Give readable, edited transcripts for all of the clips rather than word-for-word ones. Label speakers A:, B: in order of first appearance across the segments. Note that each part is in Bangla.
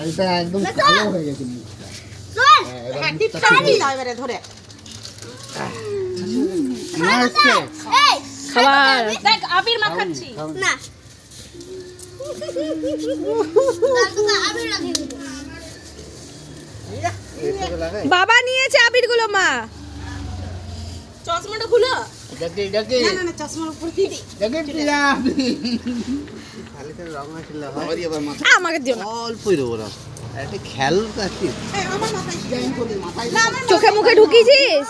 A: লালটা একদম কালো হয়ে গেছে মুখটা।
B: হ্যাঁ টিপসানি দাও এবারে ধরে।
C: খাবার
B: দেখ আবির মাখাচ্ছি
D: না আবির লাগিয়ে দিবো।
C: বাবা নিয়েছে আবির গুলো মা।
B: চশমাটা খুলো।
A: ডাকে ডাকে
B: না না না চশমার উপর দিয়ে দি।
A: ডাকে পিয়া খালি তো রং আসলে হয় আবার মাথা
C: আমাকে দিও না।
A: অল্পই দেবো না একটা খেয়াল আছে
B: এই আমার মাথায়
A: জাইন করে মাথায়
B: না আমার
C: চোখে মুখে ঢুকিয়েছিস?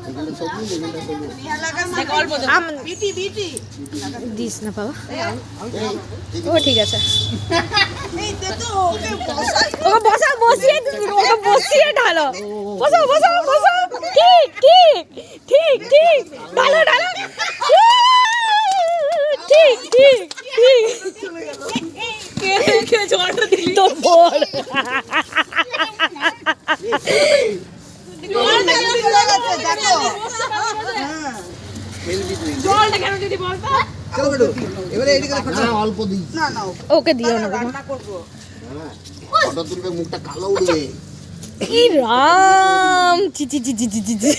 A: এখানে সবুজ এখানে সবুজ
B: দেখ অল্প দে। বিটি বিটি
C: দিস না বাবা। ও ঠিক আছে।
B: এই দে তো ওকে বসা।
C: ওকে বসাও, ওকে বসিয়ে ঢালো। বসাও বসাও বসাও। ঠিক ঠিক ঠিক ঠিক ঢালো ঢালো। ঠিক ঠিক ঠিক।
B: কে জলটা দিলি?
C: তোর বল।
B: জলটা কেন দিলি লাগাচ্ছে দেখো। হ্যাঁ
A: খেলবি তুই
B: জলটা কেন দিলি বলতো?
A: চলো বেটো এবারে এদিকে খরচা অল্প দিই
B: না না
C: ওকে দিও না বাবা।
B: রান্না করব।
A: ফটো তুলবে মুখটা কালো উঠবে
C: কি রাম চি চি চি চি চি চি।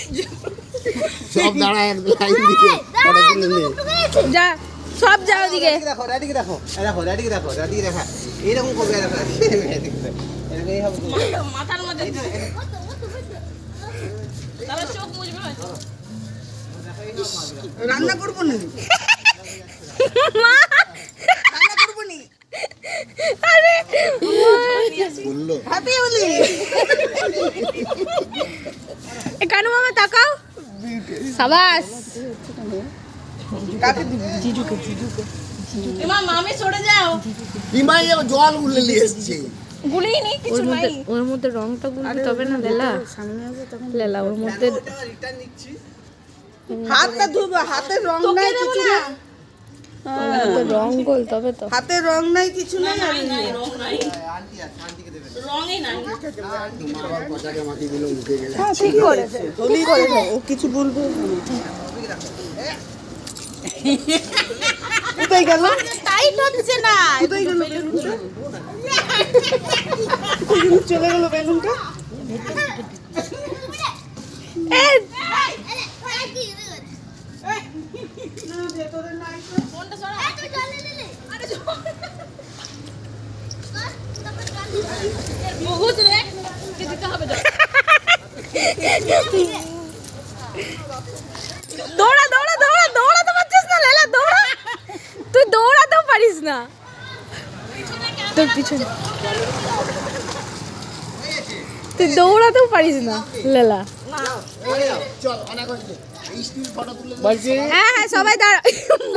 A: সব দাঁড়ায় এক লাইন দিয়ে ফটো তুলে নে
C: যা সব যাও দিকে।
A: দেখো রেডিকে দেখো দেখো রেডিকে দেখো রেডিকে দেখা এইরকম করবে দেখো এরকমই হবে
B: মাথার মধ্যে তাহলে চোখ মুছবে হয়তো। রান্না করব না।
C: মা
B: রান্না করব না।
C: আরে
A: বললো
B: হ্যাপি হোলি।
C: এ কানু মামা তাকাও। সাবাস।
B: কাকে দিবি?
C: জিজুকে।
B: এমা মামি সরে যাও।
A: বিমাই জল উঠলে নিয়ে এসছে
B: গুলিনি কিছু নাই।
C: ওর মধ্যে রংটা গুলতে তবে না লেলা। লেলা ওর মধ্যে
A: রিটার্ন নিচ্ছি
B: হাতটা ধুবে, হাতে রং নাই কিছু না।
C: রং গোল তবে তো।
B: হাতে রং নাই কিছু নাই।
A: আন্টি আছে আন্টিকে দেবেন
B: রঙই নাই।
A: তোমার আবার পচাকে মাটি দিলে উঠে গেলে
C: ঠিক করেছে।
B: ঠিক করেছে। ও কিছু বলবে কোথায় গেল? টাইট হচ্ছে না। কোথায় গেল বেলুনটা? চলে গেল বেলুনটা। বহুত রে কে দিতে হবে তো।
C: দৌড়া দৌড়া দৌড়া দৌড়াতে পারছিস না লেলা দৌড়া। তুই দৌড়াতেও পারিস না। তোর পিছনে তুই দৌড়াতেও পারিস না লেলা।
A: চল অনেক হয়েছে এই স্টিল ফটো তুলে বলছি
C: হ্যাঁ হ্যাঁ সবাই দাঁড়া।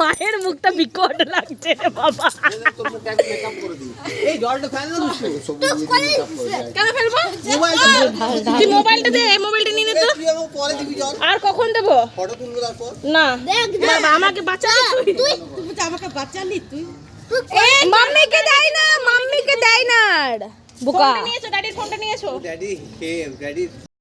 C: মায়ের মুখটা বিকট লাগছে রে বাবা।
A: তোর মুখটা একটু মেকআপ করে দিই এই জলটা ফেল না সব মেকআপ করে দেয়
B: কেন ফেলবো?
A: মোবাইলটা
B: তুই মোবাইলটা দে, মোবাইলটা নিয়ে নে তো।
A: তুই আমাকে পরে দিবি জল
B: আর কখন দেবো?
A: ফটো তুলবো তারপর
B: না
D: দেখ
B: বাবা আমাকে বাঁচালি তুই। তুই আমাকে বাঁচালি তুই।
C: মাম্মিকে দেয় না, মাম্মিকে দেয় না। বোকা।
B: ফোনটা নিয়েছো, ড্যাডির ফোনটা নিয়েছো।
A: Daddy daddy